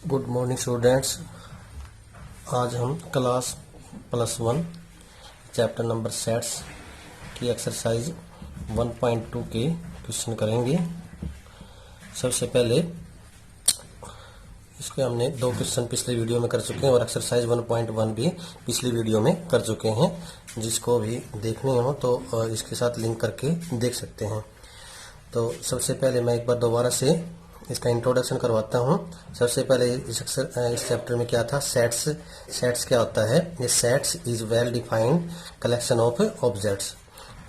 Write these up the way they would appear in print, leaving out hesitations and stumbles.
Good morning students. आज हम class +1 chapter number sets की एक्सरसाइज 1.2 के क्वेश्चन करेंगे। सबसे पहले इसके हमने 2 क्वेश्चन पिछले वीडियो में कर चुके हैं और एक्सरसाइज 1.1 भी पिछली वीडियो में कर चुके हैं। जिसको भी देखने हो तो इसके साथ लिंक करके देख सकते हैं। तो सबसे पहले मैं एक बार दोबारा से इसका इंट्रोडक्शन करवाता हूँ। सबसे पहले इस चैप्टर में क्या था, सेट्स क्या होता है। ये sets is well defined collection of objects.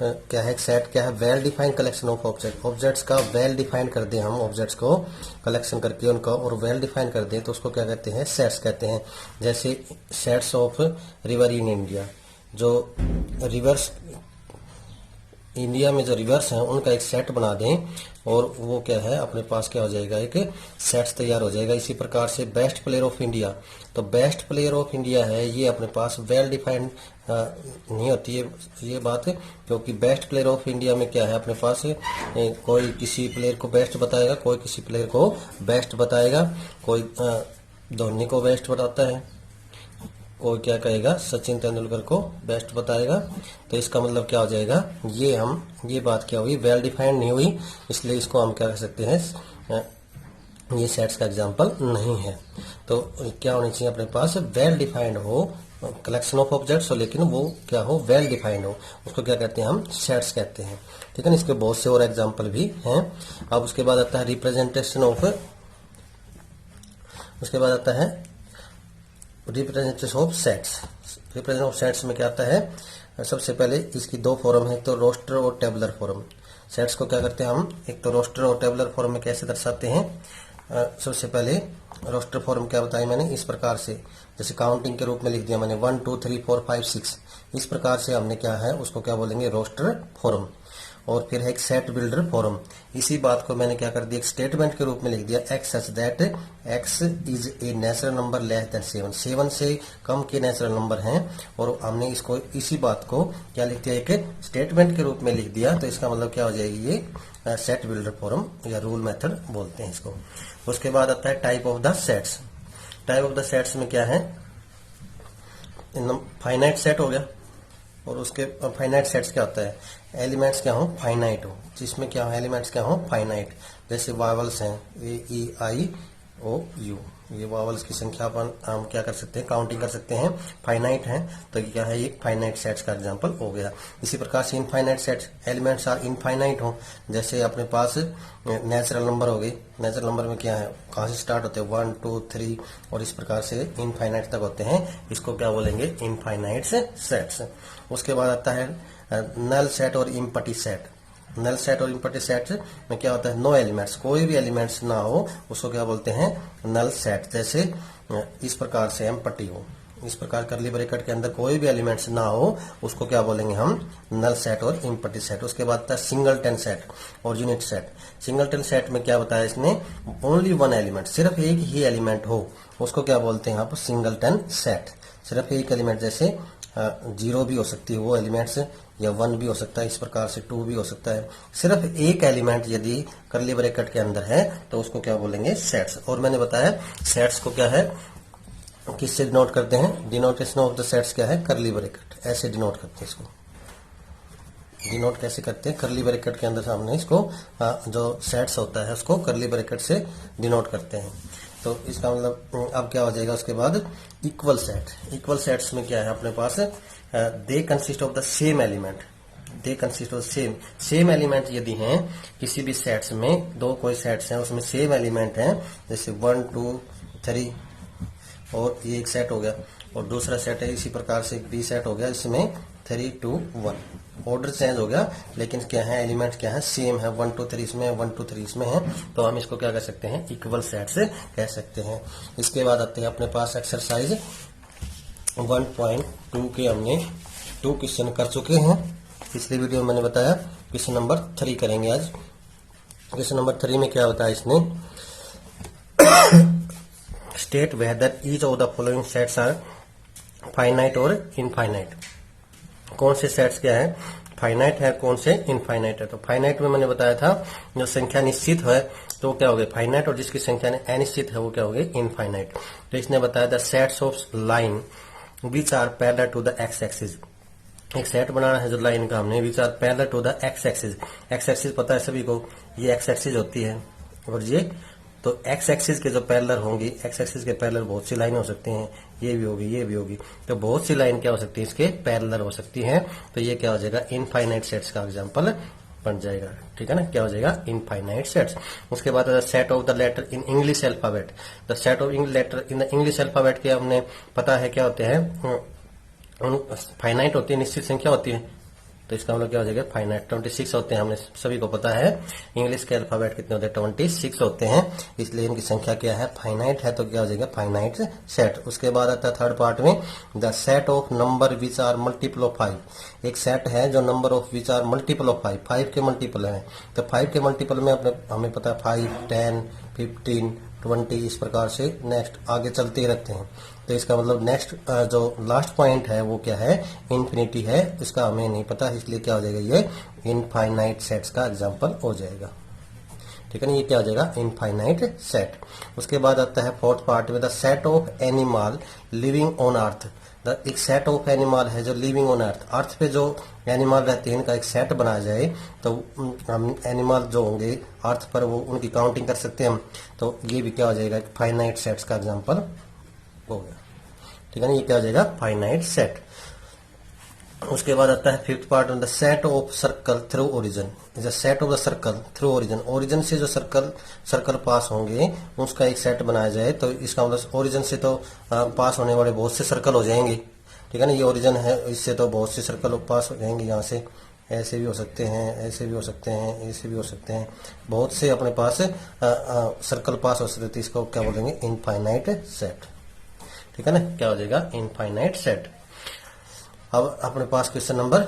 क्या है सेट, क्या है well defined collection of objects का वेल डिफाइन कर दे हम ऑब्जेक्ट्स को कलेक्शन करके उनका और वेल डिफाइन कर दे तो उसको क्या कहते हैं, सेट्स कहते हैं। जैसे sets of river in India, जो रिवर्स इंडिया में जो रिवर्स हैं उनका एक सेट बना दें और वो क्या है अपने पास क्या हो जाएगा, एक सेट्स तैयार हो जाएगा। इसी प्रकार से बेस्ट प्लेयर ऑफ इंडिया, तो बेस्ट प्लेयर ऑफ इंडिया है ये अपने पास वेल डिफाइंड नहीं होती है ये बात, क्योंकि बेस्ट प्लेयर ऑफ इंडिया में क्या है अपने पास कोई किसी प्लेयर को बेस्ट बताएगा, कोई किसी प्लेयर को बेस्ट बताएगा, कोई धोनी को बेस्ट बताता है, कोई क्या कहेगा सचिन तेंदुलकर को बेस्ट बताएगा। तो इसका मतलब क्या हो जाएगा, ये बात क्या हुई, वेल डिफाइंड नहीं हुई, इसलिए इसको हम क्या कह सकते हैं, ये सेट्स का एग्जांपल नहीं है। तो क्या होनी चाहिए अपने पास, वेल डिफाइंड हो कलेक्शन ऑफ ऑब्जेक्ट्स हो, लेकिन वो क्या हो, वेल डिफाइंड हो, उसको क्या कहते हैं, हम सेट्स कहते हैं। ठीक है ना। इसके बहुत से और एग्जाम्पल भी हैं। अब उसके बाद आता है रिप्रेजेंटेशन ऑफ, उसके बाद आता है representation of sets. Representation of sets में क्या आता है, सबसे पहले इसकी 2 फॉर्म है, तो रोस्टर और टेबुलर फॉर्म। सेट्स को क्या करते हैं हम, एक तो रोस्टर और टेबुलर फॉर्म में कैसे दर्शाते हैं। सबसे पहले रोस्टर फॉर्म क्या बताया मैंने, इस प्रकार से, जैसे काउंटिंग के रूप में लिख दिया मैंने 1 2 3 4 5 6, इस प्रकार से हमने क्या है उसको क्या बोलेंगे, रोस्टर फॉर्म। और फिर है एक सेट बिल्डर फॉर्म। इसी बात को मैंने क्या कर दिया, एक स्टेटमेंट के रूप में लिख दिया, x such that x is a natural number less than 7, 7 से कम के नेचुरल नंबर हैं, और हमने इसको इसी बात को क्या लिख दिया, एक स्टेटमेंट के रूप में लिख दिया। तो इसका मतलब क्या हो जाएगी, ये सेट बिल्डर फॉर्म या रूल मेथड बोलते हैं इसको। उसके बाद आता है type of the sets. Type of the sets में क्या है, फाइनाइट सेट हो गया, और उसके फाइनाइट सेट्स क्या होता है, एलिमेंट्स क्या हो, फाइनाइट हो, जिसमें क्या हो, एलिमेंट्स क्या हो, फाइनाइट। जैसे वावल्स हैं AEIOU, ये वावल्स की संख्या पर हम क्या कर सकते हैं, काउंटिंग कर सकते हैं, फाइनाइट हैं। तो ये क्या है, ये फाइनाइट सेट्स का एग्जांपल हो गया। इसी प्रकार से infinite sets, elements are infinite हो, जैसे अपने पास नेचुरल नंबर हो गए, नेचुरल नंबर में क्या है, कहाँ से स्टार्ट होते हैं 1 2 3 और इस प्रकार से इनफाइनाइट तक होते हैं, इसको क्या बोलेंगे, इनफाइनाइट सेट्स। उसके बाद आता है नल सेट और इम्पटी सेट। नल सेट और इम्पटी सेट में क्या होता है, नो एलिमेंट्स, कोई भी एलिमेंट्स ना हो उसको क्या बोलते हैं, नल सेट। जैसे इस प्रकार से एम्पटी हो, इस प्रकार करली ब्रैकेट के अंदर कोई भी एलिमेंट्स ना हो उसको क्या बोलेंगे हम, नल सेट और इम्पटी सेट। उसके बाद आता है सिंगलटन सेट और यूनिट सेट। सिंगलटन सेट में क्या बताया इसने, ओनली 1 एलिमेंट, सिर्फ एक ही एलिमेंट हो उसको क्या बोलते हैं आप, सिंगलटन सेट। सिर्फ एक एलिमेंट, जैसे 0 भी हो सकती है वो एलिमेंट्स, या 1 भी हो सकता है, इस प्रकार से 2 भी हो सकता है। सिर्फ एक एलिमेंट यदि करली ब्रैकेट के अंदर है तो उसको क्या बोलेंगे, सेट्स। और मैंने बताया सेट्स को क्या है, किससे डिनोट करते हैं, डिनोटेशन ऑफ द सेट्स क्या है, करली ब्रैकेट, ऐसे डिनोट करते हैं इसको। डिनोट कैसे करते हैं, करली ब्रैकेट के अंदर सामने इसको जो सेट्स होता है उसको करली ब्रैकेट से डिनोट करते हैं। तो इसका मतलब अब क्या हो जाएगा, उसके बाद इक्वल सेट। इक्वल सेट्स में क्या है अपने पास, they consist of the same element, they consist of same element यदि हैं किसी भी सेट्स में, 2 कोई सेट्स हैं उसमें सेम एलिमेंट हैं, जैसे 1 2 3 और ये एक सेट हो गया, और दूसरा सेट है इसी प्रकार से बी सेट हो गया, इसमें 3 2 1, ऑर्डर चेंज हो गया लेकिन क्या है, एलिमेंट क्या है, सेम है, 1 2 3 इसमें 1 2 3 इसमें है, तो हम इसको क्या कह सकते हैं, इक्वल सेट्स कह सकते हैं। इसके बाद आते हैं अपने पास एक्सरसाइज 1.2 के हमने 2 क्वेश्चन कर चुके हैं। पिछली वीडियो में मैंने बताया क्वेश्चन नंबर 3 करेंगे आज। क्वेश्चन नंबर 3 में क्या बताया इसने, state whether each of the following sets are finite और इनफाइनाइट। कौन से सेट्स क्या है, फाइनाइट है, कौन से इनफाइनाइट है। तो फाइनाइट में मैंने बताया था जो संख्या निश्चित है तो क्या हो गया फाइनाइट, और जिसकी संख्या अनिश्चित है वो क्या हो गई इनफाइनाइट। तो इसने बताया the sets of line which are parallel to the x axis. एक सेट बनाना है जो लाइन का हमने which are parallel to the x axis. X axis पता है सभी को, ये एक्स एक्सिस होती है और ये तो एक्स एक्सिस के जो पैरेलल होंगी, एक्स एक्सिस के पैरेलल बहुत सी लाइन हो सकती हैं, ये भी होगी ये भी होगी, तो बहुत सी लाइन क्या हो सकती है इसके पैरेलल हो सकती हैं। तो ये क्या हो जाएगा इनफाइनाइट सेट्स का एग्जांपल बन जाएगा। ठीक है ना, क्या हो जाएगा इनफाइनाइट सेट्स। उसके बाद set of the letter in English alphabet. The set of letter in the English alphabet के हमने पता है क्या होते हैं, फाइनाइट होती है, निश्चित संख्या होती है। तो इसका मतलब क्या हो जाएगा फाइनाइट 26 होते हैं, हमने सभी को पता है इंग्लिश के अल्फाबेट कितने होते हैं 26 होते हैं, इसलिए इनकी संख्या क्या है फाइनाइट है। तो क्या हो जाएगा फाइनाइट सेट। उसके बाद आता है थर्ड पार्ट में the set of number which are multiple of 5। एक सेट है जो number of which are multiple of 5, 5 के मल्टीपल है। तो 5 के मल्टीपल में हमें पता है 5, 10, 15, 20 इस प्रकार से नेक्स्ट आगे चलते ही रहते हैं। तो इसका मतलब नेक्स्ट जो लास्ट पॉइंट है वो क्या है इन्फिनिटी है, इसका हमें नहीं पता, इसलिए क्या हो जाएगा ये इनफाइनाइट सेट्स का एग्जांपल हो जाएगा। ठीक है ना, ये क्या हो जाएगा इनफाइनाइट सेट। उसके बाद आता है फोर्थ पार्ट में the set of animal living on earth. एक सेट ऑफ एनिमल है जो लिविंग ऑन अर्थ, अर्थ पे जो एनिमल रहते हैं इनका एक सेट बनाया जाए तो हम एनिमल जो होंगे अर्थ पर वो उनकी काउंटिंग कर सकते हैं हम। तो ये भी क्या हो जाएगा फाइनाइट सेट्स का एग्जांपल हो गया। ठीक है ना, ये क्या हो जाएगा फाइनाइट सेट। उसके बाद आता है fifth part the set of circle through origin. The set of the circle through origin, origin से जो सर्कल पास होंगे उसका एक सेट बनाया जाए। तो इसका मतलब ओरिजिन से तो पास होने वाले बहुत से सर्कल हो जाएंगे। ठीक है ना, ये ओरिजिन है, इससे तो बहुत से सर्कल पास हो जाएंगे। यहाँ से ऐसे भी हो सकते हैं, ऐसे भी हो सकते हैं, ऐसे भी हो सकते हैं, बहुत से अपने पास सर्कल पास हो सकते हैं। इसको क्या बोलेंगे इनफाइनाइट सेट। ठीक है ना, क्या हो जाएगा इनफाइनाइट सेट। अब अपने पास क्वेश्चन नंबर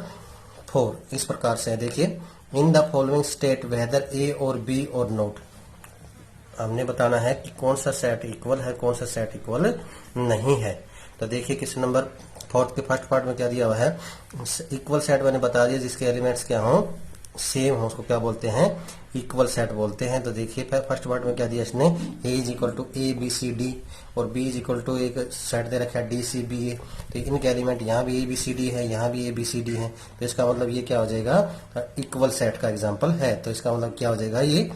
4 इस प्रकार से है, देखिए in the following state whether A और बी और नोट। हमने बताना है कि कौन सा सेट इक्वल है, कौन सा सेट इक्वल नहीं है। तो देखिए क्वेश्चन नंबर 4 के फर्स्ट पार्ट में क्या दिया हुआ है, इक्वल सेट मैंने बता दिया जिसके एलिमेंट्स क्या हो सेम हो उसको क्या बोलते हैं इक्वल सेट बोलते हैं। तो देखिए फर्स्ट पार्ट में क्या दिया इसने A is equal to A B C D और बी इज इक्वल टू एक सेट दे रखा है डी सी बी ए। तो इनके एलिमेंट यहाँ भी ए बी सी डी है, यहाँ भी ए बी सी डी है। तो इसका मतलब ये क्या हो जाएगा इक्वल सेट का एग्जाम्पल है। तो इसका मतलब क्या हो जाएगा ये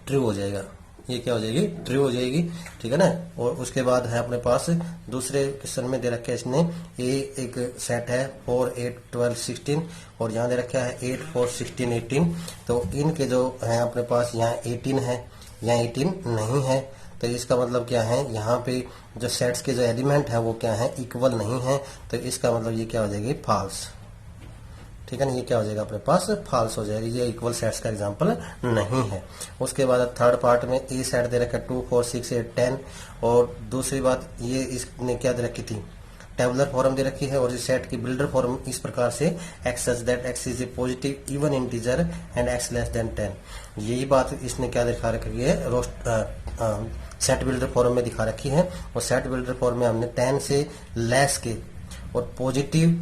ट्रू हो जाएगा, ये क्या हो जाएगी ट्रू हो जाएगी। ठीक है ना, और उसके बाद है अपने पास दूसरे क्वेश्चन में दे रखा है इसने ए एक सेट है 4, 8, 12, 16 और यहाँ दे रखा है 8, 4, 16, 18। तो इनके जो है अपने पास यहाँ 18 है, यहाँ 18 नहीं है। तो इसका मतलब क्या है यहाँ पे जो सेट्स के जो एलिमेंट है वो क्या है इक्वल नहीं है। तो इसका मतलब ये क्या हो जाएगी फॉल्स। ठीक है ना, ये क्या हो जाएगा अपने पास फॉल्स हो जाएगा, ये इक्वल सेट्स का एग्जांपल नहीं है। उसके बाद थर्ड पार्ट में ए सेट दे रखा है 2, 4, 6, 8, 10 और दूसरी बात ये इसने क्या दे रखी थी टेबुलर फॉर्म दे रखी है और इस सेट की बिल्डर फॉर्म इस प्रकार से x such that x is a positive even integer and x less than 10। यही बात इसने क्या दिखा रखी है सेट बिल्डर फॉर्म में दिखा रखी है। और सेट बिल्डर फॉर्म में हमने 10 से लेस के और पॉजिटिव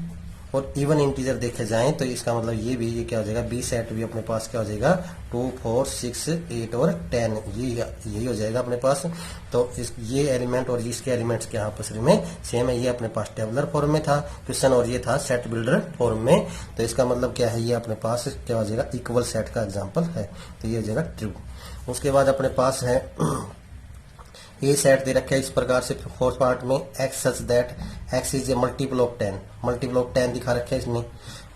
और इवन इंटीजर देखे जाएं तो इसका मतलब ये क्या हो जाएगा बी सेट भी अपने पास क्या हो जाएगा 2, 4, 6, 8 और 10 यही हो जाएगा अपने पास। तो ये एलिमेंट और इसके एलिमेंट्स के आपस में सेम है, ये अपने पास टेबुलर फॉर्म में था क्वेश्चन और ये था सेट बिल्डर फॉर्म में। तो इसका मतलब क्या है ये अपने पास क्या हो जाएगा इक्वल सेट का एग्जाम्पल है, तो ये हो जाएगा ट्रू। उसके बाद अपने पास है ए सेट दे रखा है इस प्रकार से फोर्थ पार्ट में x such that x is a multiple of 10, multiple of 10 दिखा रखा है इसने।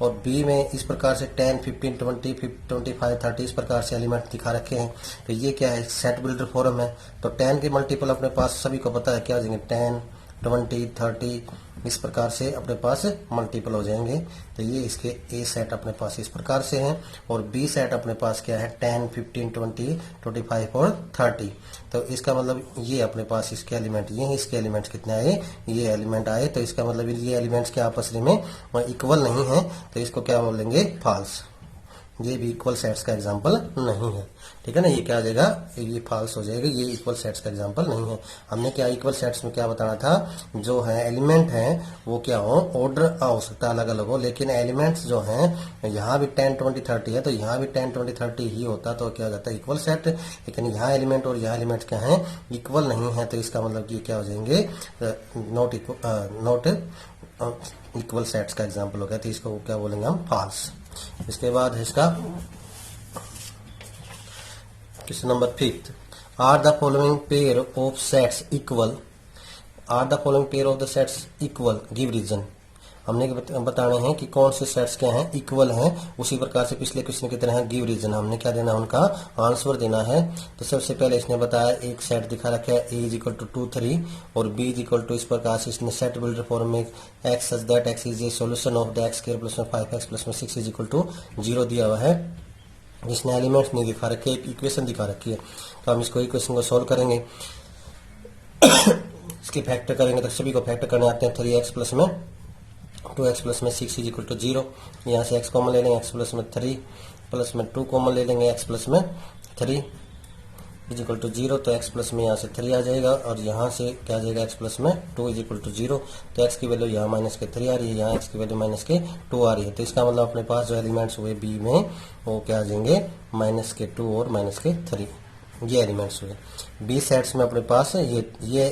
और बी में इस प्रकार से 10, 15, 20, 25, 30 इस प्रकार से एलिमेंट दिखा रखे हैं। तो ये क्या है सेट बिल्डर फॉर्म है। तो 10 के मल्टीपल अपने पास सभी को पता है क्या हो जाएंगे 10, 20, 30 इस प्रकार से अपने पास मल्टीपल हो जाएंगे। तो ये इसके ए सेट अपने पास इस प्रकार से हैं और बी सेट अपने पास क्या है 10, 15, 20, 25 और 30। तो इसका मतलब ये अपने पास इसके एलिमेंट ये इसके एलिमेंट्स कितने आए ये एलिमेंट आए। तो इसका मतलब ये एलिमेंट्स के आपस में इक्वल नहीं है, तो इसको क्या बोलेंगे फॉल्स। ये भी इक्वल सेट्स का एग्जांपल नहीं है। ठीक है ना, ये क्या आ जाएगा, ये फॉल्स हो जाएगा, ये इक्वल सेट्स का एग्जांपल नहीं है। हमने क्या इक्वल सेट्स में क्या बताना था, जो है एलिमेंट है वो क्या हो, ऑर्डर हो सकता है अलग अलग हो, लेकिन एलिमेंट्स जो हैं यहाँ भी 10 20 30 है तो यहाँ भी 10 20 30 ही होता, तो क्या हो जाता है इक्वल सेट। लेकिन यहाँ एलिमेंट और यहाँ एलिमेंट क्या है, इक्वल नहीं है, तो इसका मतलब कि क्या हो जाएंगे, नॉट इक्वल सेट्स का एग्जांपल हो गया, तो इसको क्या बोलेंगे हम, फॉल्स। इसके बाद है इसका question number 5, are the following pair of sets equal, are the following pair of the sets equal, give reason. हमने बताने हैं कि कौन से सेट्स क्या हैं, इक्वल हैं। उसी प्रकार से पिछले क्वेश्चन की तरह गिव रीजन, हमने क्या देना है, उनका आंसर देना है। तो सबसे पहले इसने बताया एक सेट दिखा रखा है a इज इक्वल टू 2 3 और b इज इक्वल टू, इस प्रकार से इसने सेट बिल्डर फॉर्म में x such that x is A solution of the x square plus में 5x प्लस में 6 इज इक्वल टू 0 दिया हुआ है। जिसने एलिमेंट्स नहीं दिखा रखे, एक इक्वेशन दिखा रखी है, तो हम इसको इक्वेशन को सोल्व करेंगे। इसके फैक्टर करेंगे तो सभी को फैक्टर करने आते हैं। 3x प्लस में 2x प्लस में 6 इज इक्वल टू 0, यहाँ से x कॉमन ले लेंगे, x प्लस में 3 प्लस में 2 कॉमन ले लेंगे, x प्लस में 3 इज इक्वल टू 0, तो x प्लस में यहाँ से 3 आ जाएगा और यहाँ से क्या आ जाएगा, x प्लस में 2 इज इक्वल टू 0, तो x की वैल्यू यहाँ माइनस के 3 आ रही है, यहाँ x की वैल्यू माइनस के 2 आ रही है। तो इसका मतलब अपने पास जो एलिमेंट्स हुए b में वो क्या आ जाएंगे, माइनस के 2 और माइनस के 3, ये एलिमेंट्स हुए। बी सेट्स में अपने पास ये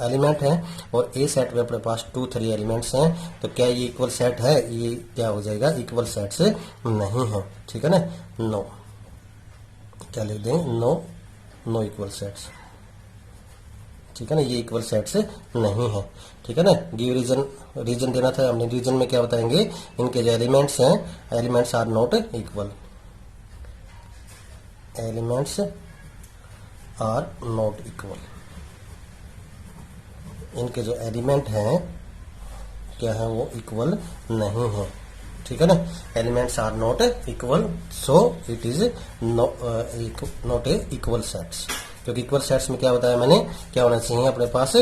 एलिमेंट है और ए सेट में अपने पास 2 3 एलिमेंट्स हैं, तो क्या ये इक्वल सेट है, ये क्या हो जाएगा, इक्वल सेट से नहीं है। ठीक है ना, नो, क्या लिख देंगे, नो, नो इक्वल सेट्स। ठीक है ना, ये इक्वल सेट्स नहीं है। ठीक है ना, गिव रीजन, रीजन देना था हमने, रीजन में क्या बताएंगे, इनके जो एलिमेंट्स हैं, elements are not equal, elements are not equal, इनके जो एलिमेंट हैं क्या है, वो इक्वल नहीं है। ठीक है ना, elements are not equal, so it is not a equal sets. क्योंकि इक्वल सेट्स में क्या बताया मैंने, क्या होना चाहिए अपने पास,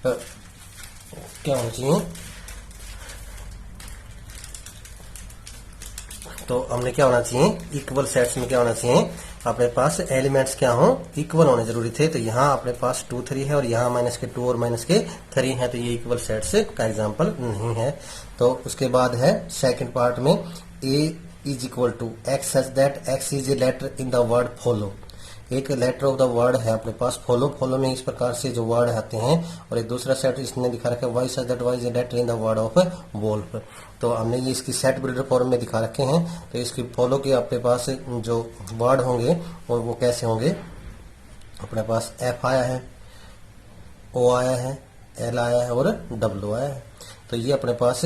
क्या होना चाहिए, तो हमने क्या होना चाहिए, इक्वल सेट्स में क्या होना चाहिए, अपने पास एलिमेंट्स क्या हो, इक्वल होने जरूरी थे। तो यहाँ अपने पास 2 3 है और यहाँ माइनस के 2 और माइनस के 3 है, तो ये इक्वल सेट्स का एग्जांपल नहीं है। तो उसके बाद है सेकंड पार्ट में, a is equal to x such that x is a letter in the word follow, एक लेटर ऑफ द वर्ड है अपने पास फॉलो, फॉलो में इस प्रकार से जो वर्ड आते हैं, और एक दूसरा सेट इसने दिखा रखा है y such that y is a letter in the word of wolf. तो हमने ये इसकी सेट बिल्डर फॉर्म में दिखा रखे हैं। तो इसकी फॉलो के अपने पास जो वर्ड होंगे और वो कैसे होंगे, अपने पास f आया है, o आया है, l आया है और w आया है। तो ये अपने पास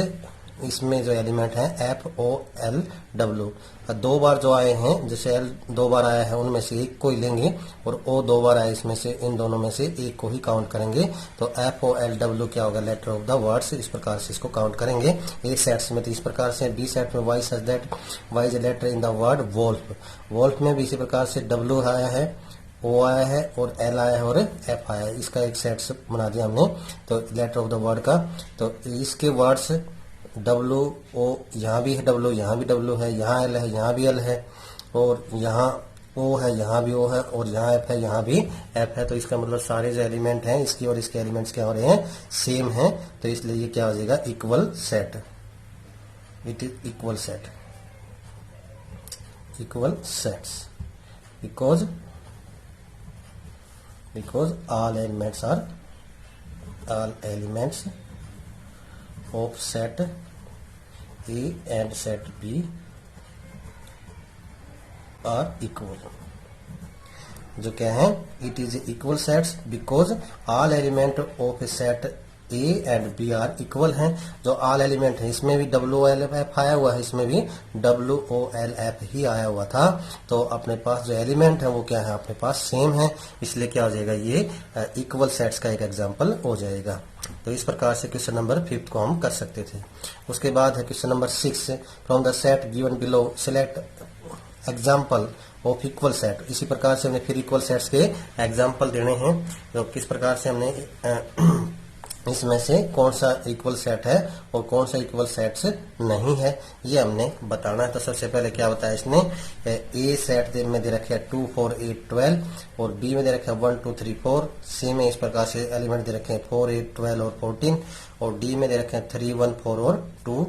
इसमें जो एलिमेंट है एफ ओ एल डब्ल्यू, 2 बार जो आए हैं, जैसे एल 2 बार आया है उनमें से एक को ही लेंगे और ओ 2 बार आया इसमें से, इन दोनों में से एक को ही काउंट करेंगे। तो एफ ओ एल डब्ल्यू क्या होगा, लेटर ऑफ द वर्ड्स, इस प्रकार से इसको काउंट करेंगे। ए सेट्स में तो इस प्रकार से, बी सेट में y such that y is a letter in the word wolf, wolf में भी इसी प्रकार से डब्ल्यू आया है, ओ आया है और एल आया है और एफ आया है, इसका एक सेट बना दिया हमने। तो लेटर ऑफ द वर्ड का, तो इसके वर्ड्स डब्लू ओ, यहाँ भी है डब्लू, यहाँ भी डब्लू है, यहाँ एल है, यहाँ भी एल है, और यहाँ ओ है, यहाँ भी ओ है, और यहाँ एफ है, यहाँ भी एफ है। तो इसका मतलब सारे जो एलिमेंट हैं इसकी और इसके एलिमेंट्स क्या हो रहे हैं, सेम हैं। तो इसलिए ये क्या हो जाएगा, equal set, it is equal set, equal sets, because all elements of set A and set B are equal। जो क्या है, it is equal sets because all element of a set A and B are equal हैं। जो all element है, इसमें भी WOLF आया हुआ है, इसमें भी WOLF ही आया हुआ था। तो अपने पास जो एलिमेंट है वो क्या है, अपने पास सेम है, इसलिए क्या हो जाएगा, ये इक्वल सेट्स का एक एग्जांपल हो जाएगा। तो इस प्रकार से क्वेश्चन नंबर 5 को हम कर सकते थे। उसके बाद है question number 6, from the set given below select example of equal set. इसी प्रकार से हमने फिर इक्वल सेट्स के एग्जाम्पल देने हैं। तो किस प्रकार से हमने इसमें से कौन सा इक्वल सेट है और कौन सा इक्वल सेट्स नहीं है, ये हमने बताना है। तो सबसे पहले क्या बताया इसने, ए सेट में दे रखे 2 4 8 12 और बी में दे रखे 1 2 3 4, सी में इस प्रकार से एलिमेंट दे रखे हैं 4 8 12 और 14 और डी में दे रखे हैं 3 1 4 और 2,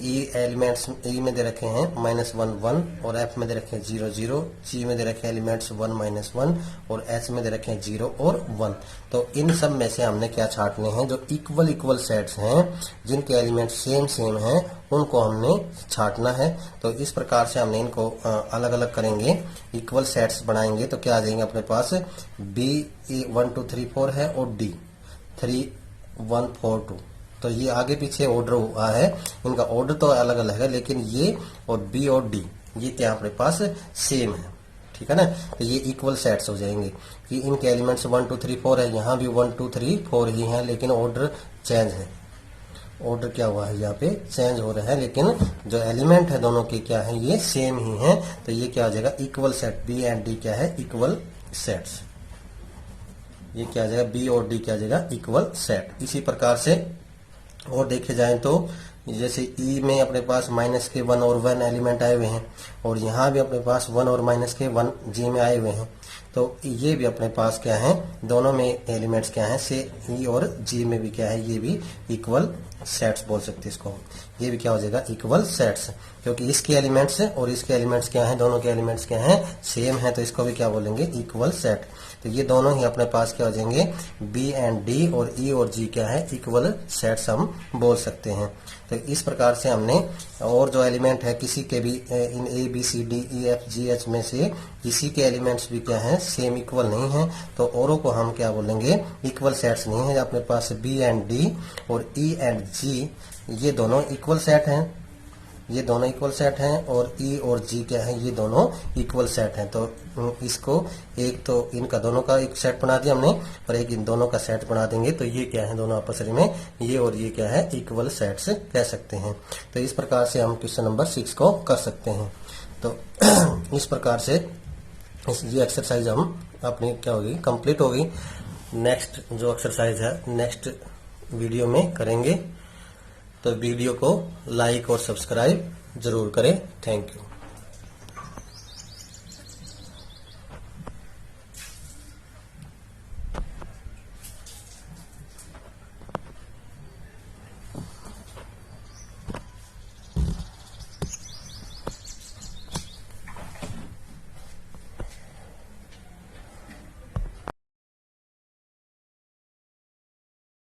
ई एलिमेंट्स ई में दे रखे हैं -1 1 और एफ में दे रखे हैं 0 0, जी में दे रखे हैं एलिमेंट्स 1 -1 और एच में दे रखे हैं 0 और 1। तो इन सब में से हमने क्या छांटने हैं, जो इक्वल सेट्स हैं जिनके एलिमेंट सेम हैं उनको हमने छांटना है। तो इस प्रकार से हमने इनको अलग अलग करेंगे, इक्वल सेट्स बनाएंगे तो क्या आ जाएंगे अपने पास, बी 1 2 3 4 है और डी 3 1 4 2। तो ये आगे पीछे ऑर्डर हुआ है, इनका ऑर्डर तो अलग अलग है लेकिन ये और बी और डी ये क्या अपने पास सेम है, ठीक है ना। तो ये इक्वल सेट्स हो जाएंगे कि इनके एलिमेंट्स 1 2 3 4 है, यहाँ भी 1 2 3 4 ही है लेकिन ऑर्डर चेंज है, ऑर्डर क्या हुआ है यहाँ पे चेंज हो रहा है, लेकिन जो एलिमेंट है दोनों के क्या है ये सेम ही है। तो ये क्या हो जाएगा equal set, B and D क्या है इक्वल सेट्स, ये क्या आ जाएगा बी और डी क्या आ जाएगा इक्वल सेट। इसी प्रकार से और देखे जाए तो जैसे ई में अपने पास -1 और 1 एलिमेंट आए हुए हैं और यहाँ भी अपने पास 1 और -1 जी में आए हुए हैं, तो ये भी अपने पास क्या है दोनों में एलिमेंट्स क्या है से ई और जी में भी क्या है ये भी इक्वल सेट्स बोल सकते हैं इसको, ये भी क्या हो जाएगा इक्वल सेट्स, क्योंकि इसके एलिमेंट्स और इसके एलिमेंट्स क्या है दोनों के एलिमेंट्स क्या है सेम है, तो इसको भी क्या बोलेंगे इक्वल सेट। तो ये दोनों ही अपने पास क्या हो जाएंगे बी एंड डी और ई और जी क्या है इक्वल सेट्स हम बोल सकते हैं। तो इस प्रकार से हमने और जो एलिमेंट है किसी के भी इन A B C D E F G H में से किसी के एलिमेंट्स भी क्या है सेम इक्वल नहीं है, तो औरों को हम क्या बोलेंगे इक्वल सेट्स नहीं है। अपने पास बी एंड डी और ई एंड जी ये दोनों इक्वल सेट हैं, ये दोनों इक्वल सेट हैं और ई और जी क्या है ये दोनों इक्वल सेट हैं। तो इसको एक तो इनका दोनों का एक सेट बना दिया हमने और एक इन दोनों का सेट बना देंगे, तो ये क्या है दोनों आपस में ये और ये क्या है इक्वल सेट्स कह सकते हैं। तो इस प्रकार से हम क्वेश्चन नंबर 6 को कर सकते हैं। तो इस प्रकार से ये एक्सरसाइज हम अपनी क्या होगी कंप्लीट होगी। नेक्स्ट जो एक्सरसाइज है नेक्स्ट वीडियो में करेंगे, तो वीडियो को लाइक और सब्सक्राइब जरूर करें। Thank you.